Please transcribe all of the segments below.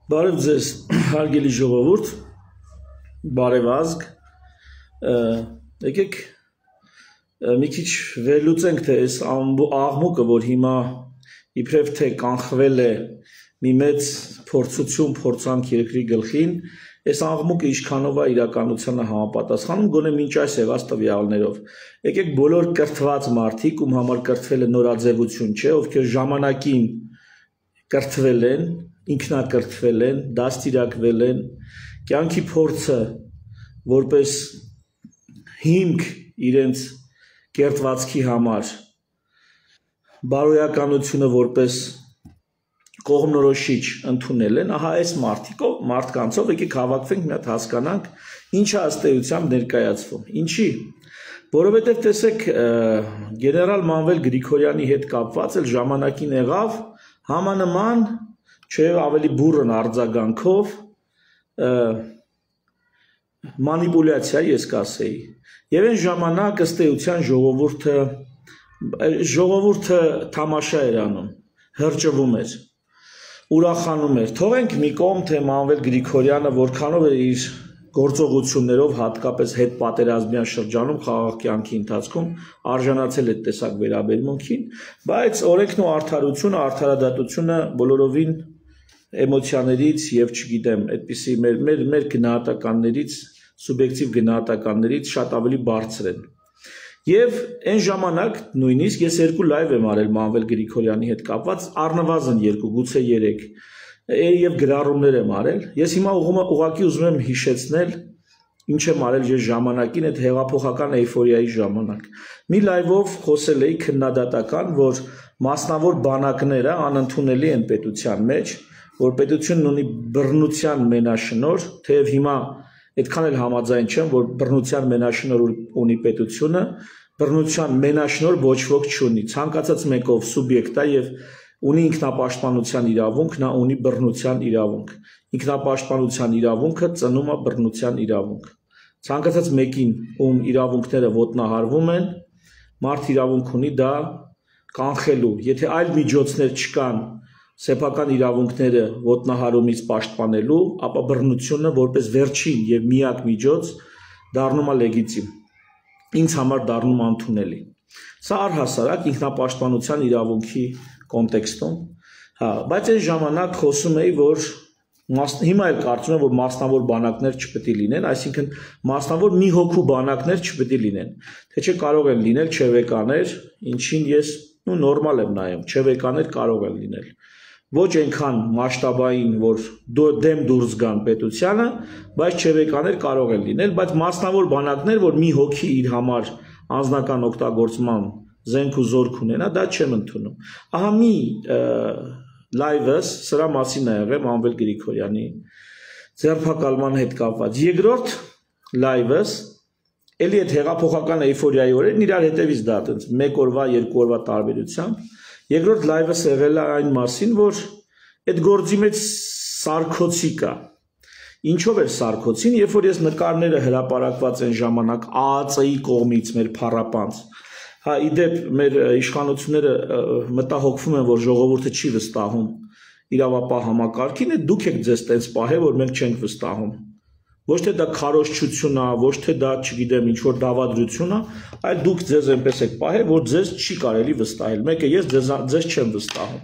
Բարև ձեզ, հարգելի ժողովուրդ, բարևազգ, եկեք մի քիչ վերլուծենք, թե այս աղմուկը, որ հիմա իբրև թե կանխվել է մի մեծ փորձություն, փորձանք երկրի գլխին, այս աղմուկը ինչքանով է իրականությանը համապատասխանում, գոնե մինչ այս եղած տվյալներով։ Եկեք բոլոր կրթված մարդիկ, ում համար կրթվելը նորաձևություն չէ, ովքեր ժամանակին կրթվել են, ինքնակրթվել են, դաստիարակվել են, կյանքի փորձը որպես հիմք իրենց կերտվածքի համար, բարոյականությունը որպես կողմնորոշիչ ընդունել են, ահա այս մարդկանցով եկեք հավաքվենք մի հատ հասկանանք, ինչը ըստ էությամբ ներկայացվում։ Ինչի՞։ Որովհետև տեսեք, գեներալ Մանվել Գրիգորյանի հետ կապված էլ ժամանակին եղավ համանման, չէ ավելի բուռն արձագանքով մանիպուլյացիա, ես կասեի։ Եվ այն ժամանակ ըստ էության ժողովուրդը թամաշա էր անում, հրճվում էր, ուրախանում էր։ Թողենք մի կողմ, թե Մանվել Գրիգորյանը որքանով է իր գործողություններով, հատկապես հետպատերազմյան շրջանում, խաղաղ կյանքի ընթացքում արժանացել այդ տեսակ վերաբերմունքին, բայց օրենքն ու արդարությունը, արդարադատությունը բոլորովին էմոցիաներից եւ չգիտեմ, այդպիսի մեր գնահատականներից, սուբյեկտիվ գնահատականներից շատ ավելի բարձր են։ Եվ այն ժամանակ նույնիսկ ես երկու լայվ եմ արել Մանվել Գրիգորյանի հետ կապված, առնվազն երկու, գուցե 3, եւ գրառումներ եմ արել։ Ես հիմա ուղղակի ուզում եմ հիշեցնել, ինչ եմ արել ես ժամանակին, այդ հեղափոխական էյֆորիայի ժամանակ։ Մի լայվով խոսել էի քննադատական, որ մասնավոր բանակները անընդունելի են պետության մեջ, որ պետությունն ունի բռնության մենաշնորհ, թեև հիմա այդքան էլ համաձայն չեմ, որ բռնության մենաշնորհ ունի պետությունը, բռնության մենաշնորհ ոչ ոք չունի։ Ցանկացած մեկով սուբյեկտ է եւ ունի ինքնապաշտպանության իրավունք, նա ունի բռնության իրավունք։ Ինքնապաշտպանության իրավունքը ծնում է բռնության իրավունք։ Ցանկացած մեկին, ում իրավունքները ոտնահարվում են, մարդ իրավունք ունի դա կանխելու։ Եթե այլ միջոցներ չկան սեփական իրավունքները ոտնահարումից պաշտպանելու, ապա բռնությունը որպես վերջին եւ միակ միջոց դառնում է լեգիտիմ։ Ինձ համար դառնում ընդունելի։ Սա առհասարակ ինքնապաշտպանության իրավունքի կոնտեքստում, հա, բայց այս ժամանակ խոսում էի, որ հիմա էլ կարծում եմ, որ մասնավոր բանակներ չպետք է լինեն, այսինքն մասնավոր մի հոգու բանակներ չպետք է լինեն, թե չէ կարող են լինել չևեկաներ, ինչին ես նորմալ եմ նայում, չևեկաներ կարող են լինել։ Ոչ այնքան մասշտաբային, որ դեմ դուրս գան պետությանը, բայց չևեկաներ կարող են լինել, բայց մասնավոր բանակներ, որ մի հոգի իր համար անձնական օգտագործման զենք ու զորք ունենա, դա չեմ ընդունում։ Ահա մի լայվս սրա մասին է եղել Մանվել Գրիգորյանի ձերբակալման հետ կապված։ Երկրորդ լայվս էլի այդ հեղափոխական էյֆորիայի օրերն իրար հետևից դա այտենց 1 օրվա, 2 օրվա տարբերությամբ։ Երկրորդ լայվս եղել է այն մասին, որ այդ գործի մեջ սարքոցի կա։ Ինչով էր սարքոցին, երբ որ ես նկարները հրապարակված են ժամանակ ԱԱՑ-ի կողմից մեր փառապանց, հա իդեպ մեր իշխանությունները մտահոգվում են, որ ժողովուրդը չի վստահում իրավապահ համակարգին, դուք եք ձեզ տենց պահել, որ մենք չենք վստահում։ Ոչ թե դա քարոզչություն է, ոչ թե դա, չգիտեմ, ինչ որ դավադրություն է, այլ դուք ձեզ այնպես եք պահել, որ ձեզ չի կարելի վստահել։ Մեկը ես ձեզ չեմ վստահում։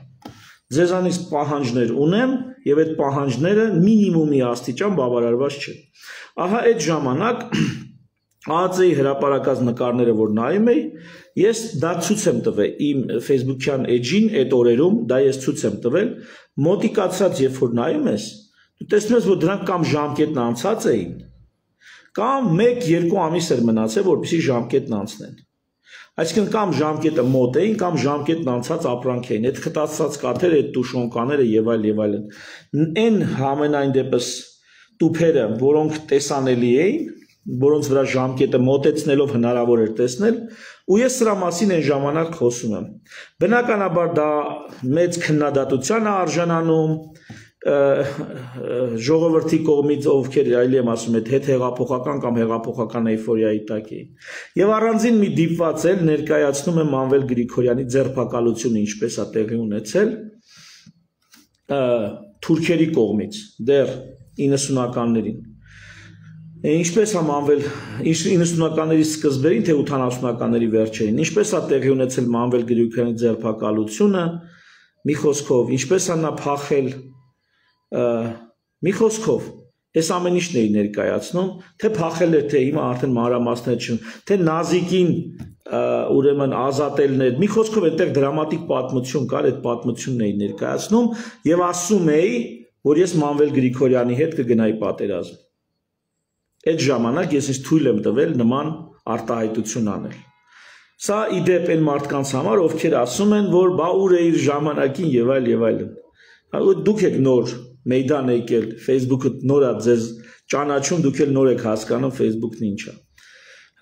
Ձեզանից պահանջներ ունեմ, եւ այդ պահանջները մինիմումի աստիճան բավարարված չեն։ Ահա այդ ժամանակ ԱԱՑ-ի հրապարակած նկարները, որ նայում էի, ես դա ցույց եմ տվել իմ Facebook-յան էջին, այդ օրերում դա ես ցույց եմ տվել, մոտիկացած երբ որ նայում ես, դու տեսնում ես, որ դրանք կամ ժամկետն անցած էին, կամ 1-2 ամիս էր մնացել, որպեսզի ժամկետն անցնեն։ Այսինքն կամ ժամկետը մոտ էին, կամ ժամկետն անցած ապրանք էին։ Այդ խտացած կաթերը, այդ տուշոնկաները եւ այլն։ Այն համենայն դեպս տուփերը, որոնք տեսանելի էին, որոնց վրա ժամկետը մոտեցնելով հնարավոր էր տեսնել, ու ես սրա մասին այն ժամանակ խոսում եմ։ Բնականաբար դա մեծ քննադատության է արժանանում, ժողովրդի կողմից, ովքեր այլի եմ ասում, հետ հեղափոխական կամ հեղափոխական էյֆորիայի տակ էին։ Եվ առանձին մի դիպված էլ ներկայացնում եմ Մանվել Գրիգորյանի ձերբակալությունը ինչպես է տեղի ունեցել, թուրքերի կողմից դեռ 90-ականներին։ Ինչպես է մանվել 90-ականների սկզբերին, թե 80-ականների վերջերին, ինչպես է տեղի ունեցել Մանվել Գրիգորյանի ձերբակալությունը, մի խոսքով, ինչպես է նա փախել, մի խոսքով, այս ամեն ինչն էի ներկայացնում, թե փախել էր, թե հիմա արդեն մանրամասներ չուն, թե Նազիկին ուրեմն ազատելն էր, մի խոսքով այդտեղ դրամատիկ պատմություն կար, այդ պատմությունն էի ներկայացնում եւ ասում էի, որ ես Մանվել Գրիգորյանի հետ կգնայի պատերազմ։ Այդ ժամանակ ես ինձ թույլ եմ տվել նման արտահայտություն անել։ Սա իդեպ այն մարդկանց համար, ովքեր ասում են, որ բա ուր է իր ժամանակին եւ այլ եւ այլն։ Դուք եք նոր մեյդան եկել, Facebook-ը նոր է ձեզ ճանաչում, դուք էլ նոր եք հասկանում Facebook-ն ինչ է։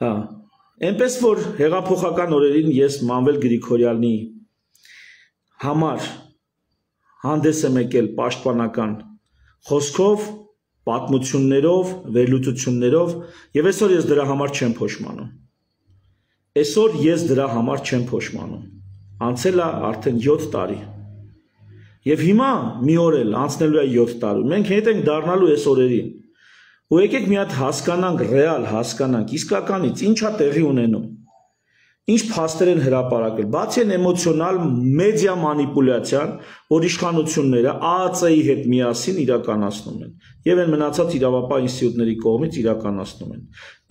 Հա, այնպես որ հեղափոխական օրերին ես Մանվել Գրիգորյանի համար հանդես եմ եկել պաշտպանական խոսքով, պատմություններով, վերլուծություններով եւ այսօր ես դրա համար չեմ փոշմանում։ Այսօր ես դրա համար չեմ փոշմանում։ Անցել է արդեն 7 տարի։ Եվ հիմա մի օր էլ անցնելու է 7 տարի։ Մենք հետ ենք դառնալու այս օրերին։ Ու եկեք մի հատ հասկանանք, ռեալ հասկանանք, իսկականից ինչա տեղի ունենում։ Ինչ փաստեր են հրապարակել, բացի այն էմոցիոնալ մեդիա մանիպուլյացիան, որ իշխանությունները ԱԱՑ-ի հետ միասին իրականացնում են եւ այն մնացած իրավապահ ինստիտուտների կողմից իրականացնում են։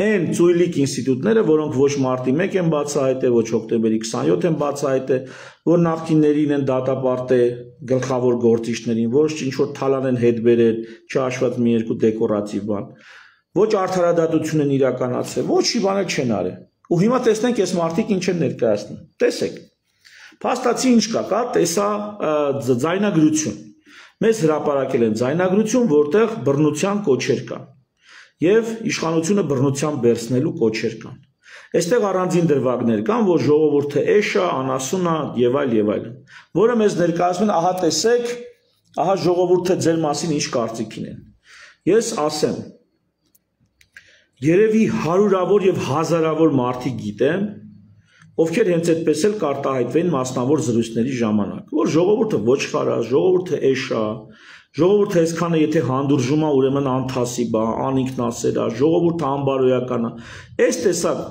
Այն ծույլիկ ինստիտուտները, որոնք ոչ մարտի 1 են բացահայտել, ոչ հոկտեմբերի 27 են բացահայտել, որ նախկիններին են դատապարտել գլխավոր գործիչներին, ոչ ինչ որ թալան են հետ բերել, չհաշված մի երկու դեկորատիվ բան, ոչ արդարադատություն են իրականացրել, ոչ մի բան չեն արել։ Ու հիմա տեսնենք այս մարդիկ ինչ են ներկայացնում։ Տեսեք։ Փաստացի ինչ կա, տեսա ձայնագրություն։ Մեզ հրապարակել են ձայնագրություն, որտեղ բռնության կոչեր կան։ Եվ իշխանությունը բռնության բերցնելու կոչեր կան։ Այստեղ առանձին դրվագներ կան, որ ժողովուրդը էշա, անասունա եւ այլն, որը մեզ ներկայացնում են, ահա տեսեք, ահա ժողովուրդը ձեր մասին ինչ կարծիքին են։ Ես ասեմ, երևի հարյուրավոր եւ հազարավոր մարդիկ գիտեմ, ովքեր հենց այդպես էլ կարտահայտվեն մասնավոր զրույցների ժամանակ, որ ժողովուրդը ոչխար է, ժողովուրդը էշ է, ժողովուրդը այսքանը եթե հանդուրժում է, ուրեմն անթասիբ է, անինքնասեր է, ժողովուրդը անբարոյական է։ Այս տեսակ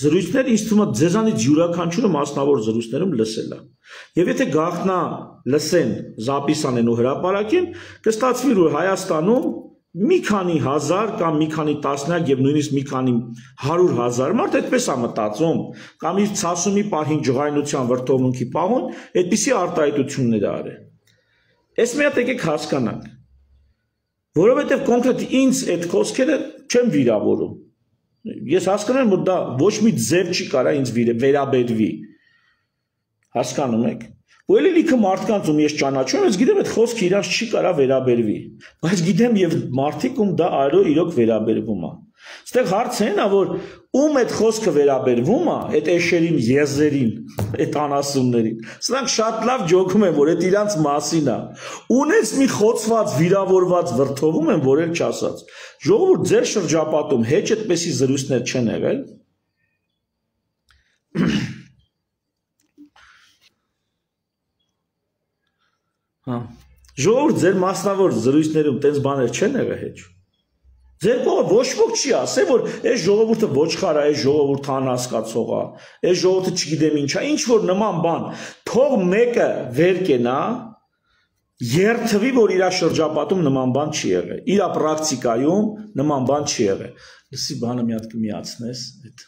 զրույցները ինձ թվում է ձեզանից յուրաքանչյուրը մասնավոր զրույցներում լսել է։ Եվ եթե գաղտնա լսեն, զապիս անեն ու հրապարակեն, կստացվի որ Հայաստանում մի քանի հազար կամ մի քանի տասնյակ եւ նույնիսկ մի քանի 100,000 մարդ այդպես է մտածում կամ իր ցասումի պահին ջղայնության վրթովմունքի պահուն այդպիսի արտահայտություններ արել։ Այս մի հատ եկեք հասկանանք, որովհետեւ կոնկրետ ինձ այդ խոսքերը չեմ վիրավորում։ Ես հասկանում եմ, որ դա ոչ մի ձև չի կարա ինձ վերաբերվի։ Հասկանում եք։ Ու էլի լիքը մարդկանց ում ես ճանաչում, ես գիտեմ այդ խոսքը իրանց չի կարա վերաբերվի, բայց գիտեմ եւ մարդիկ ում դա այո իրոք վերաբերվում է։ Այստեղ հարցը այն է, որ ում այդ խոսքը վերաբերվում է, այդ էշերին, եզերին, այդ անասուններին։ Սրանք շատ լավ ջոկում են, որ այդ իրանց մասին է։ Ունես մի խոցված, վիրավորված վրթովում են, որ էլ չասած։ Ժողովուրդ ձեր շրջապատում հեչ այդպեսի զրույցներ չեն եղել։ Հա, ժողովուրդ ձեր մասնավոր զրույցներում տենց բաներ չեն եղել հեչ։ Ձեր կողը ոչ ոք չի ասել, որ այս ժողովուրդը ոչխար է, այս ժողովուրդը անհասկացող է, այս ժողովուրդը չգիտեմ ինչ է, ինչ որ նման բան, թող մեկը վեր կենա, երթվի, որ իր շրջապատում նման բան չի եղել, իր պրակտիկայում նման բան չի եղել։ Լսի բանը մի հատ կմիացնես, այդ։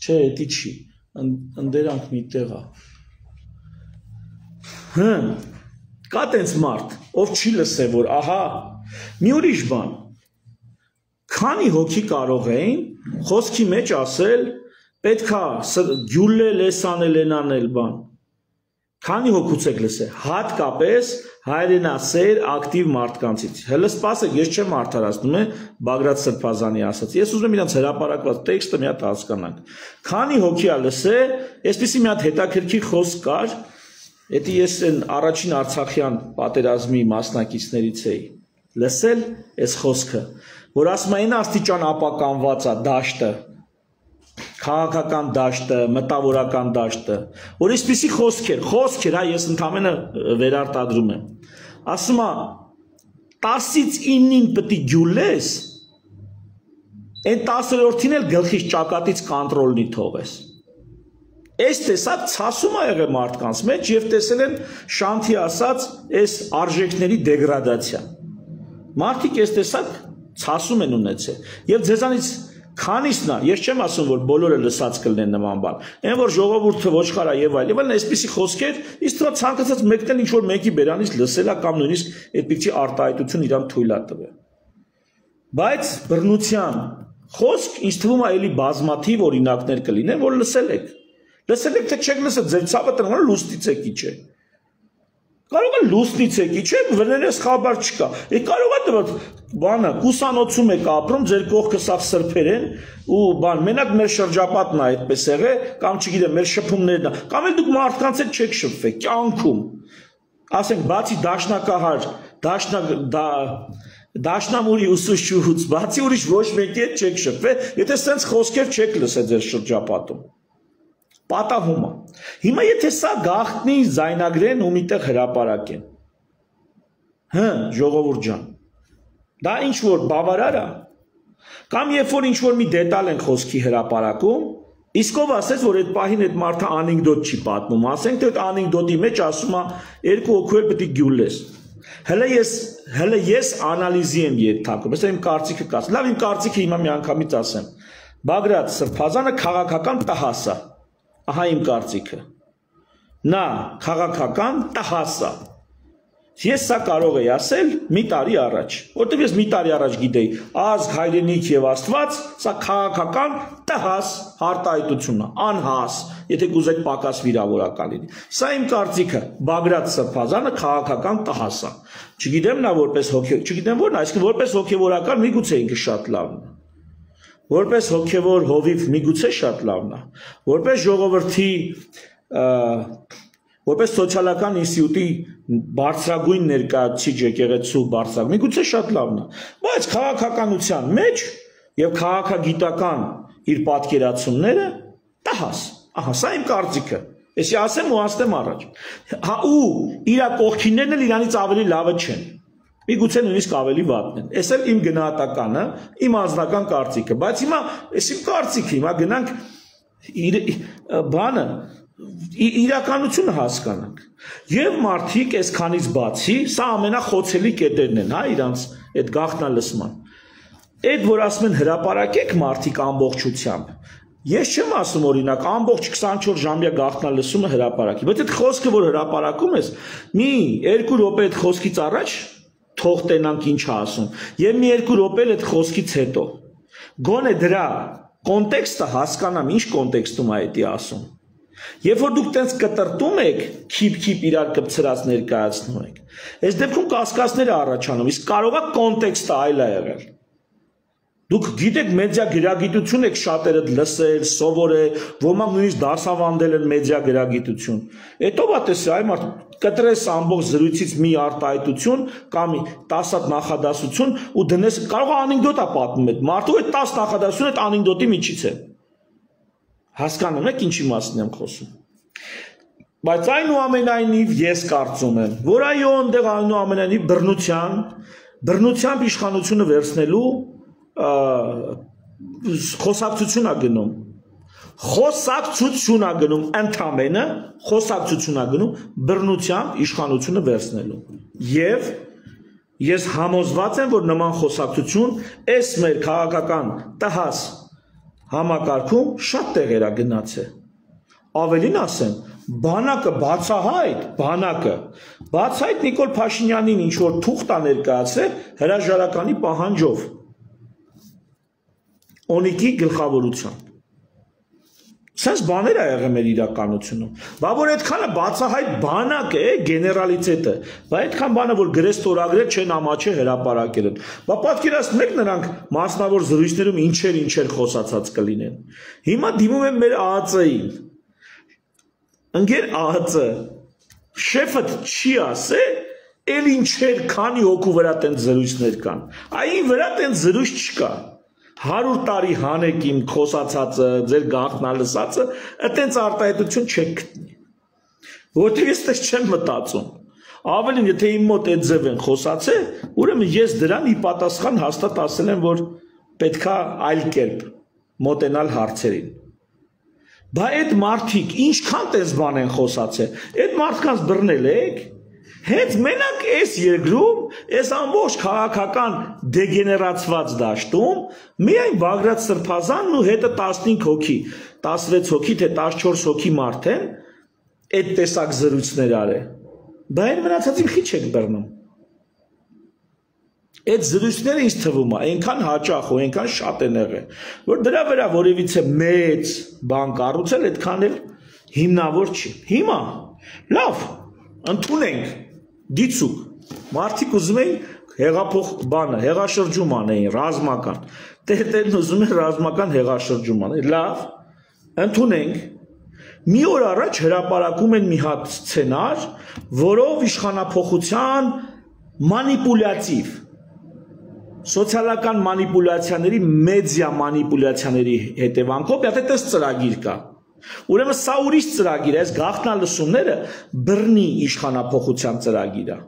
Չէ, դա չի։ Ընդերանք մի տեղ է։ Կա տենց մարդ, ով չի լսե, որ ահա, մի ուրիշ բան, քանի հոգի կարող էին խոսքի մեջ ասել, պետքա գյուլել, էսանել, ենանել բան, քանի հոգուց եք լսե, հատկապես հայրենասեր ակտիվ մարդկանցից, հելը սպասեք, ես չեմ արդարացնում է Բագրատ Սրբազանի ասաց, ես ուզում եմ իրանց հրապարակված տեքստը մի հատ հասկանանք, քանի հոգի է լսե, այսպիսի մի հատ հետաքրքիր խոսք կար, Էդի ես են առաջին Արցախյան պատերազմի մասնակիցներից էի լսել այս խոսքը, որ ասում են աստիճան ապականված է դաշտը, քաղաքական դաշտը, մտավորական դաշտը, որ այսպիսի խոսքեր, ես ընդամենը վերարտադրում եմ։ Ասում է 10-ից 9-ին պետք է գյուլես, այն 10-րդին էլ գլխից ճակատից կոնտրոլնի թողես։ Այս տեսակ ցասում ա եղել մարդկանց մեջ եւ տեսել են շանթի ասած այս արժեքների դեգրադացիա։ Մարդիկ այս տեսակ ցասում են ունեցել եւ ձեզանից քանիսն է, ես չեմ ասում որ բոլորը լսած կլինեն նման բան։ Այն որ ժողովուրդը ոչխար է եւ այլն, այսպիսի խոսքեր իսկ դրա ցանկացած մեկն էլ ինչ որ մեկի բերանից լսել է կամ նույնիսկ այդպիսի արտահայտություն իրան թույլ է տվել։ Բայց բռնության խոսք ինձ թվում է էլի բազմաթիվ օրինակներ կլինեն, որ լսել եք։ Լսել եք թե չեք լսել, ձեր ցավը տրամադրել լուստից եկի չէ։ Կարող է լուստից եկի չէ, վրներես խաբար չկա։ Կարող է դեռ բանը կուսանոցում եք ապրում, ձեր կողքը սա սրբեր են ու բան, մենակ մեր շրջապատն է այդպես եղել, կամ չգիտեմ, մեր շփումներն է, կամ էլ դուք մարդկանց հետ չեք շփվել, կյանքում։ Ասենք, բացի դաշնակահար, դաշնամուրի ուսուցչուց, բացի ուրիշ ոչ մեկի հետ չեք շփվել, եթե սենց խոսքեր չեք լսել ձեր շրջապատում։ Պատահում է։ Հիմա եթե սա գաղտնի զայնագրեն ու միտեղ հրապարակեն։ Ժողովուրդ ջան։ Դա ինչ որ բավարար է։ Կամ երբ որ ինչ որ մի դետալ են խոսքի հրապարակում, իսկ ով ասեց, որ այդ պահին այդ մարդը անեկդոտ չի պատմում, ասենք թե այդ անեկդոտի մեջ ասում է երկու հոգու էլ պետք է գյուլես։ Հələ ես անալիզի եմ ենթարկում, ես իմ կարծիքը կաց։ Լավ, իմ կարծիքը հիմա մի անգամից ասեմ։ Բագրատ Սրբազանը քաղաքական տհաս է։ Ահա իմ կարծիքը։ Նա քաղաքական տհաս է։ Ես սա կարող եի ասել մի տարի առաջ, որտեղ ես մի տարի առաջ գիտեի, ազգ, հայրենիք եւ Աստված, սա քաղաքական տհաս արտահայտություն է, անհաս, եթե կուզեք պակաս վիրավորական լինի։ Սա իմ կարծիքը, Բագրատ Սրբազանը քաղաքական տհաս է։ Չգիտեմ նա որպես չգիտեմ որն, այսինքն որպես հոգեվորական միգուցե ինքը շատ լավն է։ Որպես հոգևոր հովիվ միգուցե շատ լավն է, որպես ժողովրդի, որպես սոցիալական ինստիտուտի բարձրագույն ներկայացուցիչ եկեղեցու բարձրագույն, միգուցե շատ լավն է, բայց քաղաքականության մեջ եւ քաղաքագիտական իր պատկերացումները տհաս, ահա սա իմ կարծիքը, էսի ասեմ ու ասեմ առաջ, հա ու իր կողքիններն էլ իրանից ավելի լավը չեն։ Միգուցե նույնիսկ ավելի վատն են։ Էս էլ իմ գնահատականը, իմ անձնական կարծիքը, բայց հիմա էս իմ կարծիքը, հիմա գնանք բանը իրականությունը հասկանանք։ Եվ մարդիկ այսքանից բացի, սա ամենախոցելի կետերն են, հա, իրանց այդ գաղտնալսման։ Այդ որ ասում են հրապարակեք մարդիկ ամբողջությամբ։ Ես չեմ ասում օրինակ ամբողջ 24 ժամյա գաղտնալսումը հրապարակի, բայց այդ խոսքը որ հրապարակում ես, մի 2 րոպե այդ խոսքից առաջ թող տենանք ինչ ասում, եւ մի 2 րոպե այդ խոսքից հետո։ Գոնե դրա կոնտեքստը հասկանամ, ինչ կոնտեքստում է դա ասում։ Երբ որ դուք տենց կտրտում եք, քիփ իրար կպցրած ներկայացնում եք, այս դեպքում կասկածներ առաջանում, իսկ կարող է կոնտեքստը այլ է եղել։ Դուք գիտեք մեդիա գրագիտություն եք շատերդ լսել, սովորել, ոմանք նույնիսկ դասավանդել են մեդիա գրագիտություն։ Հետո բատեսի այ մարդ կտրես ամբողջ զրույցից մի արտահայտություն կամ 10 հատ նախադասություն ու դնես, կարող է անեկդոտ է պատմում այդ մարդու այդ 10 նախադասությունը այդ անեկդոտի միջից է։ Հասկանում եք ինչի մասին եմ խոսում։ Բայց այնուամենայնիվ ես կարծում եմ, որ այո, այնտեղ այնուամենայնիվ բռնությամբ իշխանությունը վերցնելու խոսակցություն է գնում։ Խոսակցություն է գնում ընդամենը, խոսակցություն է գնում բռնությամբ իշխանությունը վերցնելու։ Եվ ես համոզված եմ, որ նման խոսակցություն այս մեր քաղաքական տհաս համակարգում շատ տեղեր է գնացել։ Ավելին ասեմ, բանակը բացահայտ Նիկոլ Փաշինյանին ինչ որ թուղթ է ներկայացրել հրաժարականի պահանջով Օնիկի գլխավորությամբ։ Սենց բաներ է եղել մեր իրականությունում։ Բա որ այդքանը բացահայտ բանակ է, գեներալիտետը, բա այդքան բանը որ գրես ստորագրել չեն ամաչե հրապարակել են։ Բա պատկերացնում եք նրանք մասնավոր զրույցներում ինչեր խոսացած կլինեն։ Հիմա դիմում են մեր ԱԱԾ-ին։ Ընկեր ԱԱԾ, շեֆը չի ասել, էլ ինչեր քանի հոգու վրա տենց զրույցներ կան։ Այն վրա տենց զրույց չկա։ 100 տարի հանեք իմ խոսացածը, ձեր գաղտնա լսածը, այտենց արտահայտություն չեք գտնի։ Որտեղ ես դες չեմ մտածում։ Ավելին, եթե իմ մոտ այդ ձև են խոսացել, ուրեմն ես դրան ի պատասխան հաստատ ասել եմ, որ պետքա այլ կերպ մոտենալ հարցերին։ Բա այդ մարդիկ ինչքան տես բան են խոսացել, այդ մարդկանց բռնել եք, հենց մենակ այս երկրում, այս ամբողջ քաղաքական դեգեներացված դաշտում, միայն Բագրատ Սրբազանն ու հետը 15 հոգի, 16 հոգի, թե 14 հոգի մարդ են, այդ տեսակ զրույցներ արել։ Բա այն մնացածին քիչ եք բռնում։ Այդ զրույցները ինձ թվում է, այնքան հաճախ ու այնքան շատ են եղել, որ դրա վրա որևիցե մեծ բան կառուցել, այդքան էլ հիմնավոր չի։ Հիմա լավ, ընդունենք, դիցուկ, մարդիկ ուզում էին հեղափոխ բանը, հեղաշրջում անեին, ռազմական, տերտերն ուզում են ռազմական հեղաշրջում անեին, լավ, ընդունենք։ Մի օր առաջ հրապարակում են մի հատ սցենար, որով իշխանափոխության մանիպուլյատիվ, սոցիալական մանիպուլյացիաների, մեդիա մանիպուլյացիաների հետևանքով այդպես ծրագիր կա։ Ուրեմն սա ուրիշ ծրագիր է, այս գաղտնալսումները բռնի իշխանափոխության ծրագիր է։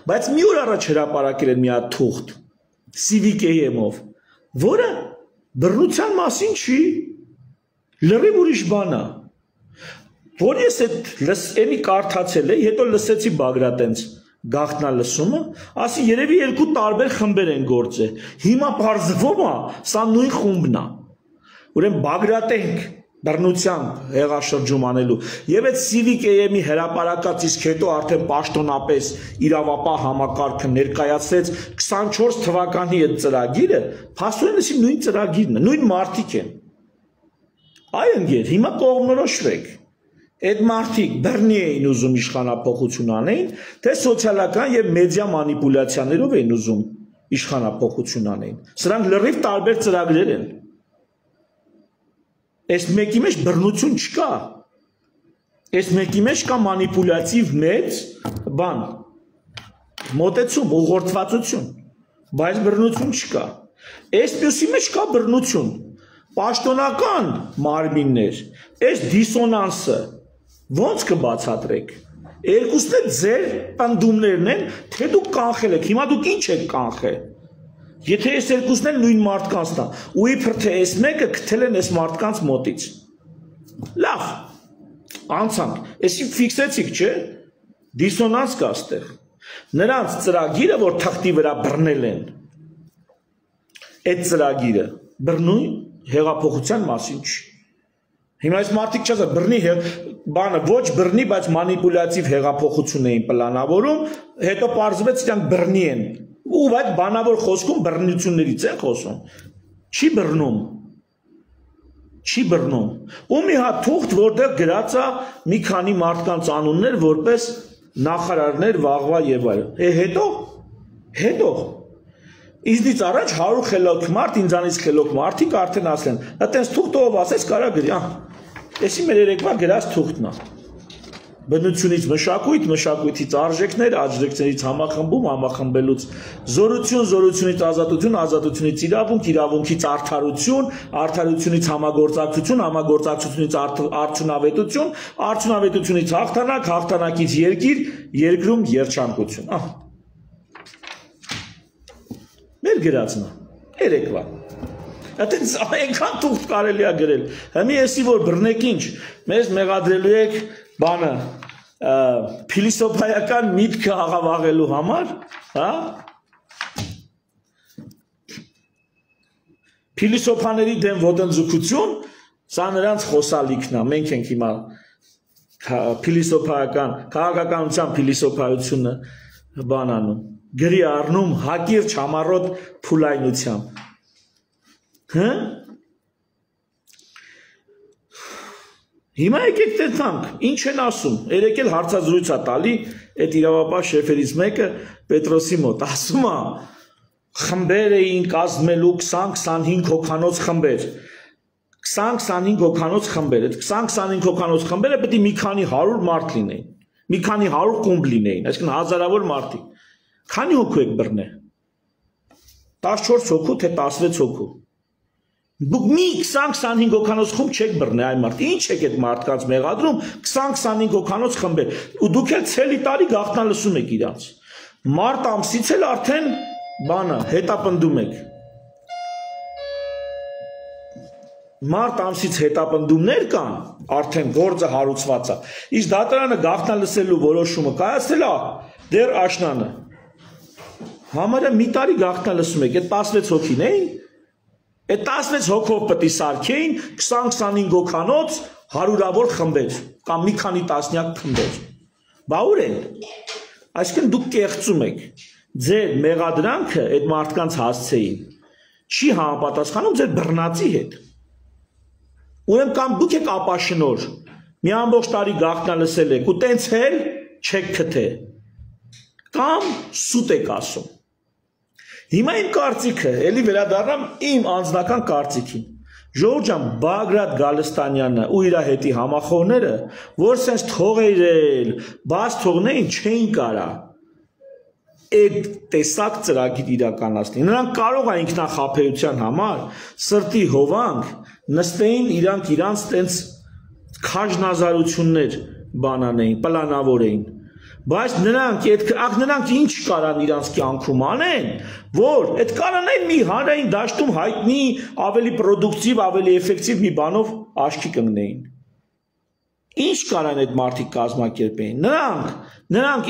Բայց մի օր առաջ հրապարակել են մի հատ թուղթ CVKM-ով, որը բռնության մասին չի, լրիվ ուրիշ բան է։ Որ ես էնի կարդացել էի, հետո լսեցի Բագրատենց գաղտնալսումը, ասի երևի երկու տարբեր խմբեր են գործել։ Հիմա պարզվում է, սա նույն խումբն է։ Ուրեմն Բագրատենք բռնությամբ հեղաշրջում անելու եւ այդ CVKM-ի հրապարակած իսկ հետո արդեն պաշտոնապես իրավապահ համակարգը ներկայացրեց 24 թվականի այդ ծրագիրը, փաստորեն էսի նույն ծրագիրն է, նույն մարտիկ են։ Այ ընկեր, հիմա կողմնորոշվեք։ Այդ մարդիկ բռնի էին ուզում իշխանափոխություն անեին, թե սոցիալական եւ մեդիա մանիպուլյացիաներով էին ուզում իշխանափոխություն անեին։ Սրանք լրիվ տարբեր ծրագրեր են։ Այս մեկի մեջ բռնություն չկա։ Այս մեկի մեջ կա մանիպուլյատիվ մեծ բան, մոտեցում, ուղղորդվածություն, բայց բռնություն չկա։ Այս մյուսի մեջ կա բռնություն, պաշտոնական մարմիններ, այս դիսոնանսը ոնց կբացատրեք։ Երկուսն էլ ձեր պնդումներն են, թե դուք կանխել եք, հիմա դուք ինչ եք կանխել։ Եթե այս երկուսն էլ նույն մարդկանցն է, ու իբր թե այս մեկը գտել են այս մարդկանց մոտից։ Լավ, անցանք, էսի ֆիքսեցիք, չէ՞։ Դիսոնանս կա այստեղ։ Նրանց ծրագիրը, որ թղթի վրա բռնել են, այդ ծրագիրը բռնույն հեղափոխության մասին չի։ Հիմա այս մարդիկ չասա բռնի բանը ոչ բռնի, բայց մանիպուլյատիվ հեղափոխություն էին պլանավորում, հետո պարզվեց իրանք բռնի են։ Ու այդ բանավոր խոսքում բռնություններից են խոսում։ Չի բռնում։ Չի բռնում։ Ու մի հատ թուղթ, որտեղ գրած է մի քանի մարդկանց անուններ, որպես նախարարներ վաղվա եւ այլն։ Հետո Իզնից առաջ 100 խելոք մարդ, ինձանից խելոք մարդիկ արդեն ասել են, այտենց թուղթ ով ասես կարա գրի, էսի մեր երեկվա գրած թուղթն է։ Բնությունից մշակույթ, մշակույթից արժեքներ, արժեքներից համախմբում, համախմբելուց զորություն, զորությունից ազատություն, ազատությունից իրավունք, իրավունքից արդարություն, արդարությունից համագործակցություն, համագործակցությունից արդյունավետություն, արդյունավետությունից հաղթանակ, հաղթանակից երկիր, երկրում երջանկություն։ Մեր գրածն է, երեկվա։ Այդպես այնքան թուղթ կարելի է գրել։ Հիմա էսի որ բռնեք ինչ, մեզ մեղադրելու եք բանը փիլիսոփայական միտքը աղավաղելու համար, հա? Փիլիսոփաների դեմ ոտնձգություն, սա նրանց խոսալիքն է։ Մենք ենք հիմա փիլիսոփայական, քաղաքականության փիլիսոփայությունը բան անում, գրի առնում հակիրճ համառոտ փուլայնությամբ։ Հա? Հիմա եկեք տեսանք, ինչ են ասում, երեք էլ հարցազրույց է տալի այդ իրավապահ շեֆերից մեկը Պետրոսի մոտ, ասում է, խմբեր էին կազմելու 20-25 հոգանոց խմբեր, 20-25 հոգանոց խմբեր, այդ 20-25 հոգանոց խմբերը պետք է մի քանի 100 մարդ լինեին, մի քանի 100 խումբ լինեին, այսինքն հազարավոր մարդիկ, քանի հոգու եք բռնել, 14 հոգու թե 16 հոգու, Դուք մի 20-25 հոգանոց խումբ չեք բռնի այ մարդ, ինչ եք այդ մարդկանց մեղադրում 20-25 հոգանոց խմբեր, ու դուք էլ ցելի տարի գաղտնալսում եք իրանց, մարտ ամսից էլ արդեն բանը հետապնդում եք, մարտ ամսից հետապնդումներ կան, արդեն գործը հարուցված է, իսկ դատարանը գաղտնալսելու որոշումը կայացրել է դեռ աշնանը, համարյա մի տարի գաղտնալսում եք, այդ 16 հոգին էին, այդ 16 հոգով պետք է սարքեին 20-25 հոգանոց հարյուրավոր խմբեր կամ մի քանի տասնյակ խմբեր։ Բա ուր են։ Այսինքն դուք կեղծում եք։ Ձեր մեղադրանքը այդ մարդկանց հասցեին չի համապատասխանում ձեր բռնածի հետ։ Ուրեմն կամ դուք եք ապաշնոր, մի ամբողջ տարի գաղտնալսել եք ու տենց էլ չեք քթե։ Կամ սուտ եք ասում։ Հիմա իմ կարծիքը, էլի վերադառնամ իմ անձնական կարծիքին։ Ժողովուրդ ջան, Բագրատ Գալստանյանը ու իր հետի համախոհները, որ սենց թողերել, բաց թողնեին չէին կարա այդ տեսակ ծրագիր իրականացնել։ Նրանք կարող են ինքնախաբեության համար սրտի հովանք նստեին իրանց տենց քաջնազարություններ բանանեին, պլանավորեին։ Բայց նրանք ինչ կարան իրանց կյանքում անեն, որ այդ կարան այն մի հանրային դաշտում հայտնի ավելի պրոդուկտիվ, ավելի էֆեկտիվ մի բանով աչքի կընկնեին։ Ինչ կարան այդ մարդիկ կազմակերպեին։ Նրանք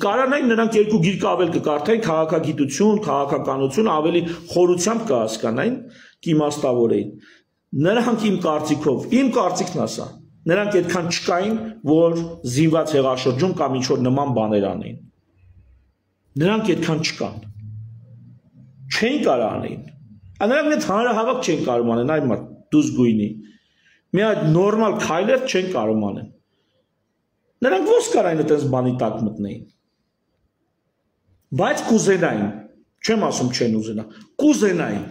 կարանային նրանք երկու գիրք ավել կկարդային, քաղաքագիտություն, քաղաքականություն ավելի խորությամբ կհասկանային, կիմաստավորեին։ Նրանք իմ կարծիքն ասա, նրանք այդքան չկային, որ զինված հեղաշրջում կամ ինչ-որ նման բաներ անեին։ Նրանք այդքան չկան։ Չեն կարող անեին։ Նրանք net հանրահավաք չեն կարող անեն, այ մարդ դուզ գույնի։ Մի հատ նորմալ քայլեր չեն կարող անեն։ Նրանք ո՞ս կարային այդպես բանի տակ մտնեին։ Բայց կուզենային, չեմ ասում չեն ուզենա, կուզենային։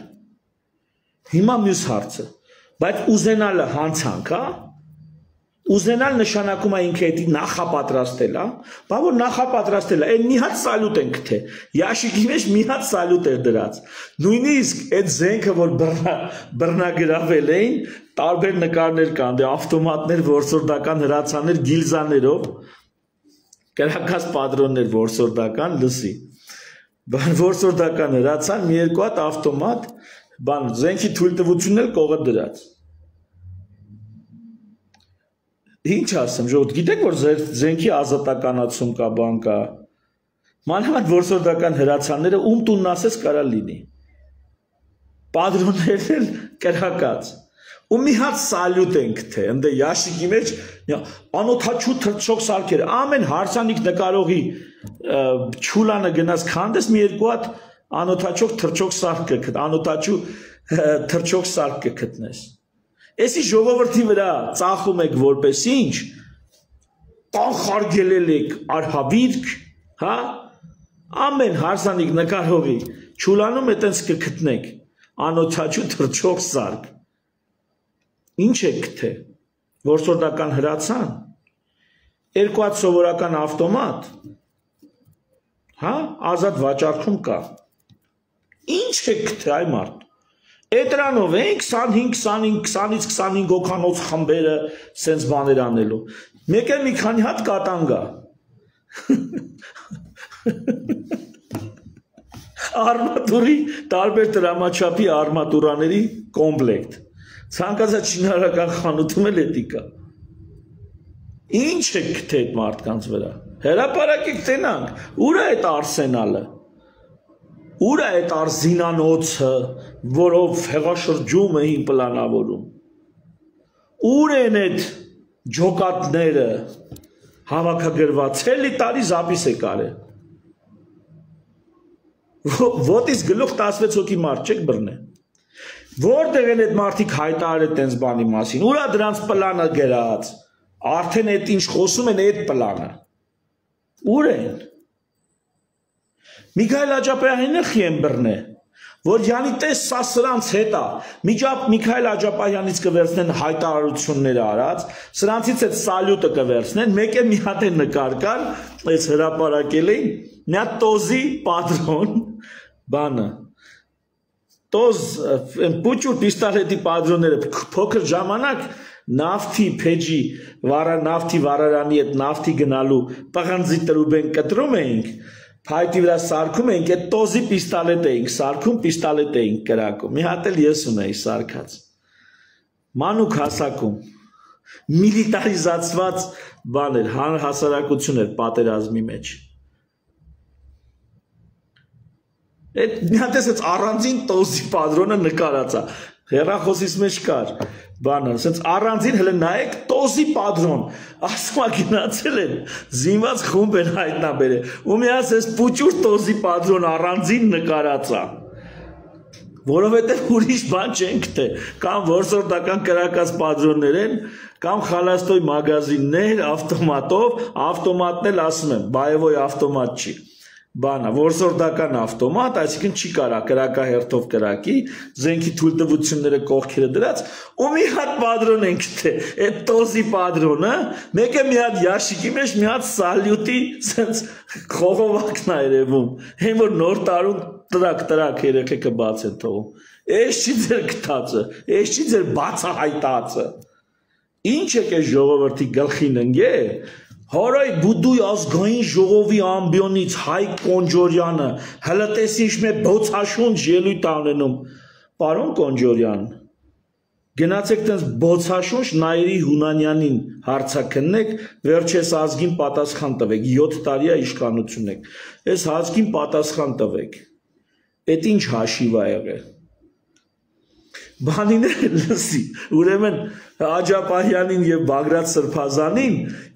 Հիմա մյուս հարցը, բայց ուզենալը հանցանք, հա։ Ուզենալ նշանակում է ինքը էդի նախապատրաստել, հա։ Բա որ նախապատրաստել է, այն մի հատ սալյուտ են գթե։ Ящիկի մեջ մի հատ սալյուտ էր դրած։ Նույնիսկ այդ զենքը, որ բռնագրավել էին, տարբեր նկարներ կան, դե ավտոմատներ, որսորդական հրացաններ, գիլզաներով, կրակած պատրոններ որսորդական, լսի։ Բան որսորդական հրացան, մի երկու հատ ավտոմատ, բան զենքի թույլտվությունն էլ կողը դրած։ Ինչ ասեմ, ժողովուրդ, գիտեք որ զենքի ազատականացում կա, բան կա։ Մանավանդ որսորդական հրացանները ում տունն ասես կարա լինի։ Պատրոններն էլ կրակած։ Ու մի հատ սալյուտ ենք թե, ընդ ящիկի մեջ անօթաչու թռչող սարքեր, ամեն հարսանիք նկարողի չուլանը գնաց քանդես մի երկու հատ անօթաչող թռչող սարք կգտնես, անօթաչու թռչող սարք կգտնես։ Էսի ժողովրդի վրա ծախում եք որպես ինչ, կանխարգելել եք արհավիրք, հա, ամեն հարսանիք նկարողի չուլանում է տենց կգտնեք, անօթաչու թռչող սարք, ինչ եք գթե, որսորդական հրացան, երկու հատ սովորական ավտոմատ, հա, ազատ վաճառքում կա, ինչ եք գթե այ մարդ, Էտրանով են 20-ից 25 հոգանոց խմբերը սենց բաներ անելու, մեկ էլ մի քանի հատ կատանգա, արմատուրի, տարբեր տրամաչափի արմատուրաների կոմպլեկտ, ցանկացած շինարարական խանութում էլ էդի կա, ինչ եք գթե այդ մարդկանց վրա, հրապարակ եք տենանք, ուր է այդ արսենալը, ուր է այդ արզինանոցը, որով հեղաշրջում էին պլանավորում, ուր են այդ ջոկատները հավաքագրված, էլի տարի զապիս է կարել, ոտից գլուխ 16 հոգի մարդ չեք բռնե, որտեղ են այդ մարդիկ հայտարարել տենց բանի մասին, ուր է դրանց պլանը գրած, արդեն այդ ինչ խոսում են այդ պլանը, ուր են, Միքայել Աջապահյանին խի են բռնե, որ յանի տես սա սրանց հետ է, Միքայել Աջապահյանից կվերցնեն հայտարարությունները արած, սրանցից այդ սալյուտը կվերցնեն, մեկ է մի հատ է նկար կար, այս հրապարակել էին, մի հատ տոզի պատրոն, բանը, տոզ պուճուր պիստոլետի պատրոնները փոքր ժամանակ նավթի փեջի նավթի վարարանի հետ նավթի գնալու պղնձի տրուբ են կտրում էինք փայտի վրա սարքում էինք այդ տոզի պիստոլետ էինք սարքում պիստոլետ էինք կրակում մի հատ էլ ես ունեի սարքած մանուկ հասակում միլիտարիզացված բան էր հասարակություն էր պատերազմի մեջ այդ մի հատ էս առանձին տոզի պատրոնը նկարած է հեռախոսից մեջ կար բանը ասենց առանձին հələ նայեք տոզի պատրոն ասում գնացել են զինված խումբ են հայտնաբերել ու մի ասես պուճուր տոզի պատրոն առանձին նկարած է որովհետև ուրիշ բան չենք թե կամ որսորդական կրակած պատրոններ են կամ խալաստոյ մագազիններ ավտոմատով ավտոմատն էլ ասում եմ բայևոյ ավտոմատ չի բանա որսորդական ավտոմատ այսինքն չի կարա կրակահերթով կրակի զենքի թույլտվությունները կողքերը դրած ու մի հատ պատրոն ենք թե այդ տոզի պատրոնը մեկը մի հատ ящիկի մեջ մի հատ սալյուտի սենց խողովակն է երևում հեն որ նոր տարուն տրակ երեխեքը բաց են թողում էս չի ձեր գտածը էս չի ձեր բացահայտածը ինչ եք է ժողովրդի գլխին ընկե Հորոյ բուդուի ազգային ժողովի ամբիոնից Հայկ Կոնջորյանը հələ տեսի ինչ մե բոցաշունչ ելույթ անենում պարոն Կոնջորյան գնացեք տենց բոցաշունչ Նայիրի Հունանյանին հարցաքննեք վերջես ազգին պատասխան տվեք 7 տարի է իշխանություն եք այս ազգին պատասխան տվեք այդ ինչ հաշիվ է եղել Բանիները լսի, ուրեմն Աջապահյանին և Բագրատ Սրբազանին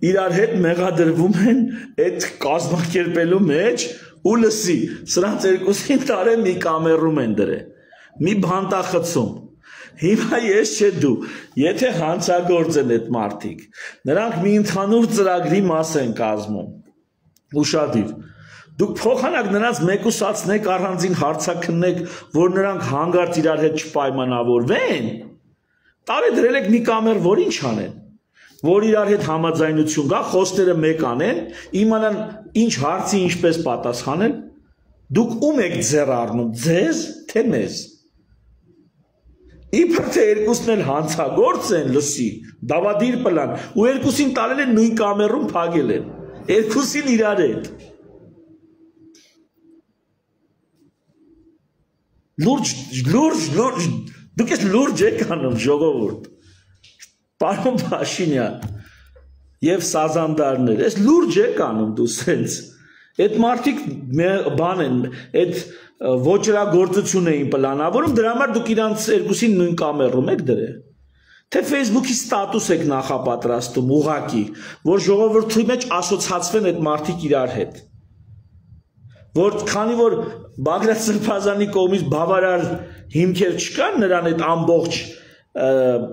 իրար հետ մեղադրվում են այդ կազմակերպելու մեջ ու լսի, սրանց երկուսին տարե մի կամերում են դրել, մի բանտախցում, հիմա ես չէ դու, եթե հանցագործ են այդ մարդիկ, նրանք մի ընդհանուր ծրագրի մաս են կազմում, ուշադիր, Դուք փոխանակ նրանց մեկուսացնեք առանձին հարցաքննեք, որ նրանք հանգարց իրար հետ չպայմանավորվեն, տարեդրել եք մի կամեր, որ ինչ անեն, որ իրար հետ համաձայնություն կա, խոսքերը մեկ անեն, իմանան ինչ հարցի ինչպես պատասխանել, դուք ում եք ձեռ առնում, ձեզ, թե մեզ։ Իբր թե երկուսն էլ հանցագործ են, լսի, դավադիր պլան, ու երկուսին տարել են նույն կամերում փակել են, երկուսին իրար հետ։ Լուրջ, դուք ես լուրջ եք անում ժողովուրդ, պարոն Փաշինյան և սազանդարներ, ես լուրջ եք անում դու սենց, այդ մարդիկ բան են, այդ ոճրագործություն էին պլանավորում, դրա համար դուք իրանց երկուսին նույն կամերում եք դրել, թե Facebook-ի ստատուս եք նախապատրաստում ուղղակի, որ ժողովրդի մեջ ասոցացվեն այդ մարդիկ իրար հետ, որ քանի որ Բագրատ Սրբազանի կողմից բավարար հիմքեր չկան նրան այդ ամբողջ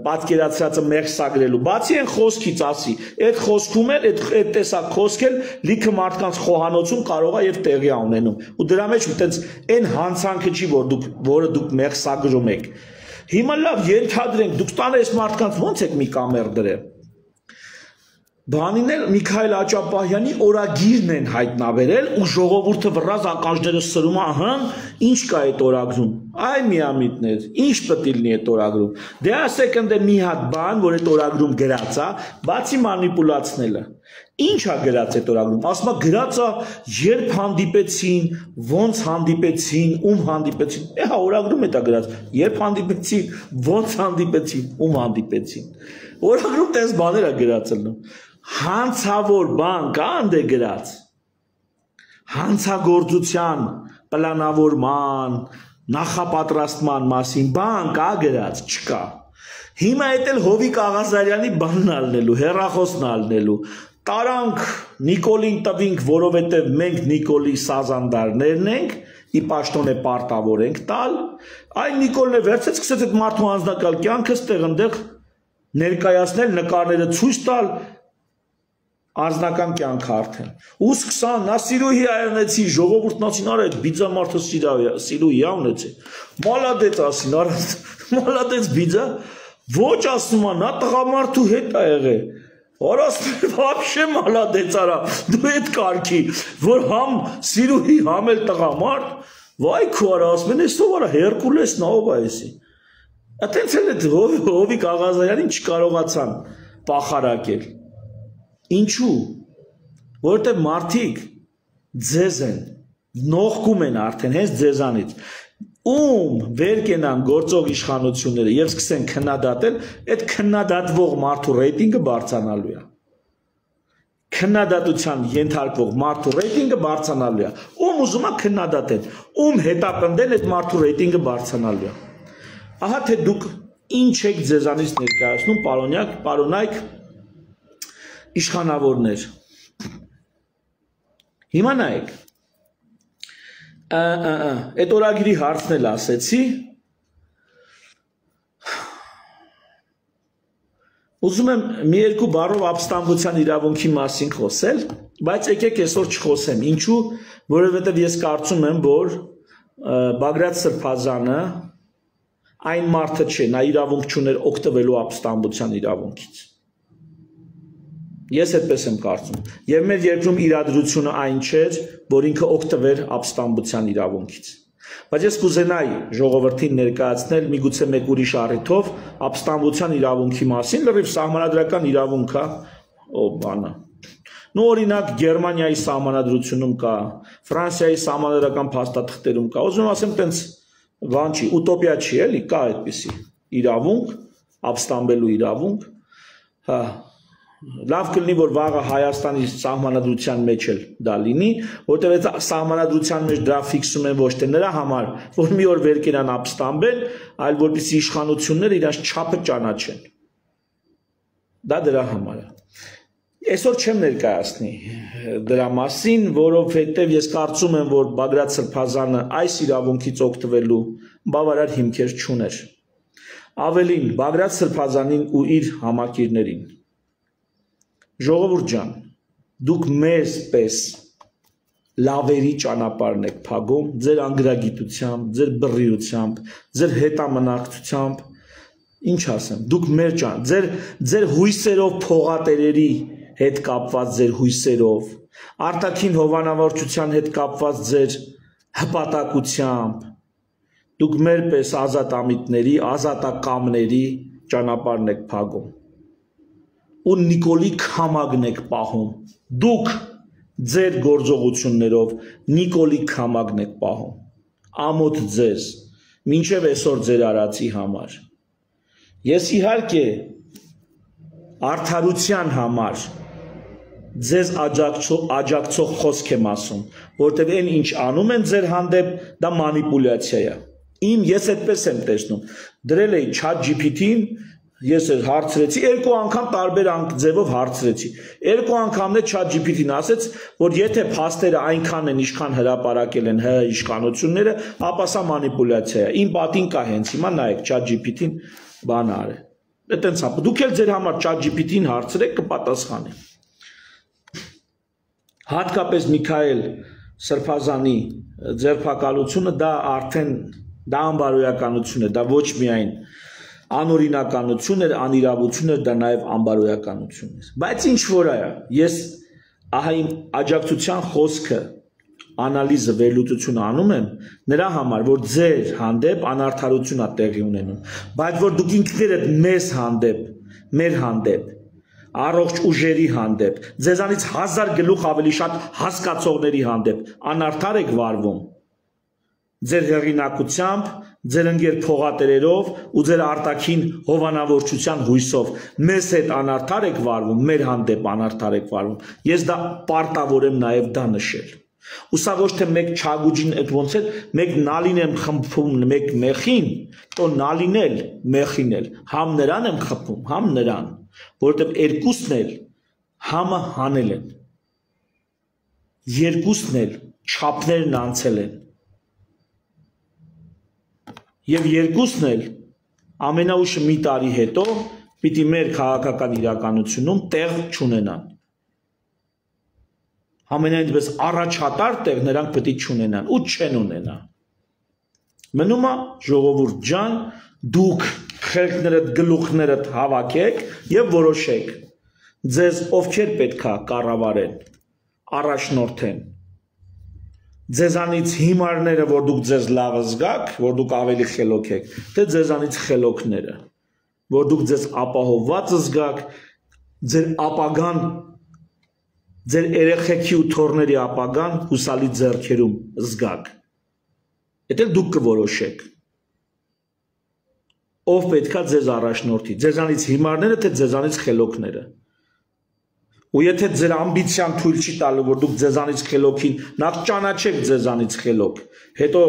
պատկերացրածը մեղսագրելու, բացի են խոսքից ասի, այդ խոսքում էլ, այդ տեսակ խոսք էլ լիքը մարդկանց խոհանոցում կարող է և տեղի ունենում, ու դրա մեջ տենց այն հանցանքը չի, որը դուք մեղսագրում եք, հիմա լավ ենթադրենք, դուք տանը այս մարդկանց ոնց եք մի կամեր դրել, Բանին էլ Միքայել Աջապահյանի օրագիրն են հայտնաբերել ու ժողովուրդը վրազ ականջները սրում ահան ինչ կա այդ օրագրում այ միամիտներ ինչ պետք է լինի այդ օրագրում դե ասեք ընդ մի հատ բան որ այդ օրագրում գրած է բացի մանիպուլացնելը ինչ է գրած այդ օրագրում ասում է գրած է երբ հանդիպեցին ոնց հանդիպեցին ում հանդիպեցին հա օրագրում է դա գրած երբ հանդիպեցին ոնց հանդիպեցին ում հանդիպեցին օրագրում տես բաներ է գրած ելնում Հանցավոր բան կա ընդ է գրած, հանցագործության, պլանավորման, նախապատրաստման մասին բան կա գրած, չկա։ Հիմա էդ էլ Հովիկ Աղազարյանի բանն ալնելու, հեռախոսն ալնելու, տարանք Նիկոլին տվինք, որովհետև մենք Նիկոլի սազանդարներն ենք, ի պաշտոն է պարտավոր ենք տալ, այն Նիկոլն է վերցեց, սկսեց այդ մարդու անձնակալ կյանքը ստեղ ընդեղ ներկայացնել, նկարները ցույց տալ, Անձնական կյանքը արդեն։ Ու սկսան, նա սիրուհի այանեցի, ժողովուրդն ասին, արա այդ բիձա մարդը սիրուհի ունեցի։ Մալադեց ասին, արա, մալադեց բիձա, ոչ ասում է, նա տղամարդու հետ է եղել։ Արա ասում վաբշե մալադեց արա, դու այդ կարգի, որ համ սիրուհի, համ էլ տղամարդ, Վայ քորա ասում են, «Էսով արա Հերկուլեսն ով է էսի»։ Այդտենց էլ այդ Հովիկ Աղազարյանին չկարողացան պախարակել։ Ինչու՞։ Որովհետև մարդիկ ձեզ են, նողկում են արդեն հենց ձեզանից։ Ում վեր կենան գործող իշխանությունները եւ սկսեն քննադատել, այդ քննադատվող մարդու ռեյտինգը բարձրանալու է։ Քննադատության ենթարկվող մարդու ռեյտինգը բարձրանալու է։ Ում ուզում է քննադատել, ում հետապնդել այդ մարդու ռեյտինգը բարձրանալու է։ Ահա թե դուք ինչ եք ձեզանից ներկայացնում, պարոնայք իշխանավորներ։ Հիմա նայեք։ Այդ օրագիրի հարցն էլ ասեցի։ Ուզում եմ մի երկու բառով ապստամբության իրավունքի մասին խոսել, բայց եկեք այսօր չխոսեմ։ Ինչու, որովհետև ես կարծում եմ, որ Բագրատ Սրբազանը այն մարդը չէ, նա իրավունք չուներ օգտվելու ապստամբության իրավունքից։ Ես այդպես եմ կարծում։ Եվ մեր երկրում իրադրությունը այն չէր, որ ինքը օգտվեր ապստամբության իրավունքից։ Բայց ես կուզենայի ժողովրդին ներկայացնել միգուցե մեկ ուրիշ առիթով ապստամբության իրավունքի մասին, լրիվ սահմանադրական իրավունք է, բանը։ Նու օրինակ Գերմանիայի սահմանադրությունում կա, Ֆրանսիայի սահմանադրական փաստաթղթերում կա։ Ուզում եմ ասեմ, տենց բան չի, ուտոպիա չի, էլի, կա այդպիսի իրավունք, ապստամբելու իրավունք։ Հա Լավ կլինի, որ վաղը Հայաստանի սահմանադրության մեջ էլ դա լինի, որտեղ այդ սահմանադրության մեջ դրա ֆիքսում են ոչ թե նրա համար, որ մի օր վեր կենան ապստամբել, այլ որպեսզի իշխանությունները իրաց չափը ճանաչեն։ Դա դրա համար է։ Այսօր չեմ ներկայացնի դրա մասին, որովհետև ես կարծում եմ, որ Բագրատ Սրբազանը այս իրավունքից օգտվելու բավարար հիմքեր չուներ։ Ավելին, Բագրատ Սրբազանին ու իր համակիրներին Ժողովուրդ ջան, դուք մեզ պես լավերի ճանապարհն եք փագում, ձեր անգրագիտությամբ, ձեր բռիությամբ, ձեր հետամնակցությամբ, ինչ ասեմ, դուք մեր ձեր հույսերով փողատերերի հետ կապված ձեր հույսերով, արտաքին հովանավորչության հետ կապված ձեր հպատակությամբ, դուք մեր պես ազատամիտների, ազատակամների ճանապարհն եք փագում։ Ու Նիկոլի քամագն եք պահում, դուք ձեր գործողություններով Նիկոլի քամագն եք պահում, ամոթ ձեզ, մինչև այսօր ձեր արածի համար։ Ես իհարկե արդարության համար ձեզ աջակցող խոսք եմ ասում, որտեղ այն ինչ անում են ձեր հանդեպ, դա մանիպուլյացիա է։ Ես այդպես եմ տեսնում, դրել էի ChatGPT-ին, ես հարցրեցի, երկու անգամ տարբեր ձևով հարցրեցի։ Երկու անգամն է ChatGPT-ն ասեց, որ եթե փաստերը այնքան են, ինչքան հրապարակել են իշխանությունները, ապա սա մանիպուլյացիա է։ Իմ պատին կա հենց հիմա, նայեք ChatGPT-ն բան արել։ Այդտենց է։ Դուք էլ ձեր համար ChatGPT-ին հարցրեք, կպատասխանի։ Հատկապես Միքայել Սրբազանի ձերբակալությունը դա արդեն դա անբարոյականություն է, դա ոչ միայն անօրինականություն էր, անիրավություն էր, դա նաև անբարոյականություն էր։ Բայց ինչ որ է, ես ահա իմ աջակցության խոսքը, անալիզը, վերլուծությունը անում եմ նրա համար, որ ձեր հանդեպ անարդարություն է տեղի ունենում, բայց որ դուք ինքներդ մեզ հանդեպ, մեր հանդեպ, առողջ ուժերի հանդեպ, ձեզանից 1000 գլուխ ավելի շատ հասկացողների հանդեպ անարդար եք վարվում։ Ձեր հեղինակությամբ, ձեր ընկեր փողատերերով ու ձեր արտաքին հովանավորչության հույսով մեզ հետ անարդար եք վարվում, մեր հանդեպ անարդար եք վարվում։ Ես դա պարտավոր եմ նաև դա նշել։ Ու սա ոչ թե մեկ չագուջին այդ ոնց է, մեկ նալին եմ խմբում, մեկ մեխին, то նալին էլ, մեխին էլ, համ նրան եմ խփում, համ նրան, որովհետև երկուսն էլ համը հանել են։ Երկուսն էլ չափներն անցել են։ Եվ երկուսն էլ ամենաուշը մի տարի հետո պիտի մեր քաղաքական իրականությունում տեղ չունենան։ Ամենայնպես առաջատար տեղ նրանք պետք է չունենան ու չեն ունենա։ Մնում է ժողովուրդ ջան, դուք խելքներդ, գլուխներդ հավաքեք եւ որոշեք։ Ձեզ ովքեր պետքա կառավարեն, առաջնորդեն։ ձեզանից հիմարները, որ դուք ձեզ լավը զգաք, որ դուք ավելի խելոք եք, թե ձեզանից խելոքները, որ դուք ձեզ ապահովված զգաք, ձեր ապագան, ձեր երեխեքի ու թոռների ապագան հուսալի ձեռքերում զգաք։ Եթե դուք կորոշեք, ով պետքա ձեզ առաջնորդի, ձեզանից հիմարները, թե ձեզանից խելոքները։ Ու եթե ձեր ամբիցիան թույլ չի տալու, որ դուք ձեզանից խելոքին, նախ ճանաչեք ձեզանից խելոք, հետո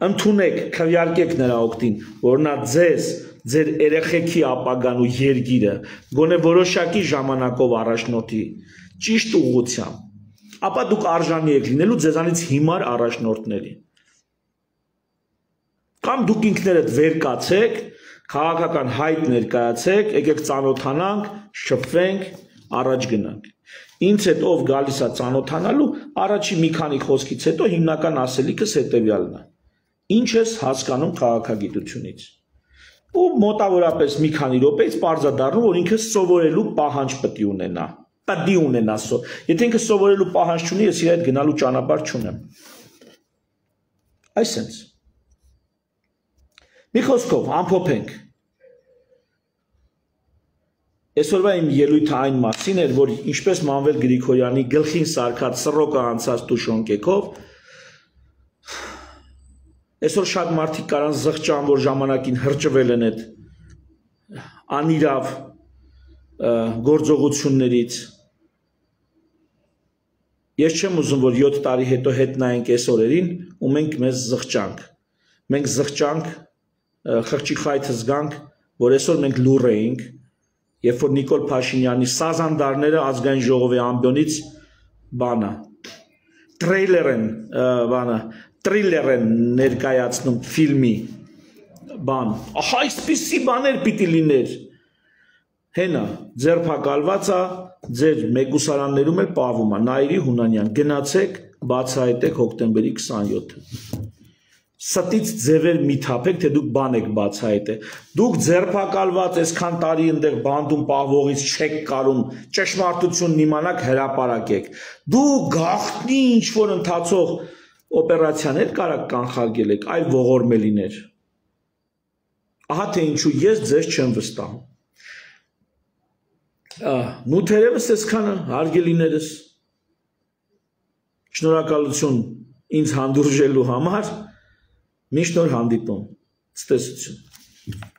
ընդունեք, քվեարկեք նրա օգտին, որ նա ձեզ, ձեր երեխեքի ապագան ու երգիրը գոնե որոշակի ժամանակով առաջնորդի ճիշտ ուղղությամբ, ապա դուք արժանի եք լինելու ձեզանից հիմար առաջնորդների։ Կամ դուք ինքներդ վեր կացեք, քաղաքական հայտ ներկայացեք, եկեք ծանոթանանք, շփվենք, առաջ գնանք։ Ինձ հետ ով գալիս է ծանոթանալու, առաջի մի քանի խոսքից հետո հիմնական ասելիքս հետևյալն է. ինչ ես հասկանում քաղաքագիտությունից։ Ու մոտավորապես մի քանի րոպեից պարզ է դառնում, որ ինքը սովորելու պահանջ պետք է ունենա։ Պետք է ունենա Եթե ինքը սովորելու պահանջ չունի, ես իր հետ գնալու ճանապարհ չունեմ։ Այսինքն մի խոսքով ամփոփենք։ Այսօրվա իմ ելույթը այն մասին էր, որ ինչպես Մանվել Գրիգորյանի գլխին սարքած սռոկը անցած տուշոնկեքով, այսօր շատ մարդիկ կարան զղջան, որ ժամանակին հրճվել են այդ անիրավ գործողություններից։ Ես չեմ ուզում, որ 7 տարի հետո հետ նայենք այս օրերին ու մենք մեզ զղջանք։ Մենք զղջանք, խղճի խայթը զգանք, որ այսօր մենք լուռ էինք, երբ որ Նիկոլ Փաշինյանի Սազանդարները ազգային ժողովի ամբիոնից բանը տրիլեր են ներկայացնում ֆիլմի բան, ահա այսպիսի բաներ պիտի լիներ, հենա ձերբակալված է, ձեր մեկուսարաններում էլ պահվում է, Նաիրի Հունանյան, գնացեք, բացահայտեք հոկտեմբերի 27-ը։ Ստից ձևեր մի թափեք, թե դուք բան եք բացահայտել։ Դուք ձերբակալված այսքան տարի այնտեղ բանդում պահվողից չեք կարում ճշմարտությունն իմանաք, հրապարակեք։ Դուք գաղտնի ինչ-որ ընթացող օպերացիաներ կարաք կանխարգել եք, այլ ողորմելիներ։ Ահա թե ինչու ես ձեզ չեմ վստահում։ Նու թերևս այսքանը հարգելիներս։ Շնորհակալություն ինձ հանդուրժելու համար։ Միշտ նոր հանդիպում, ցտեսություն։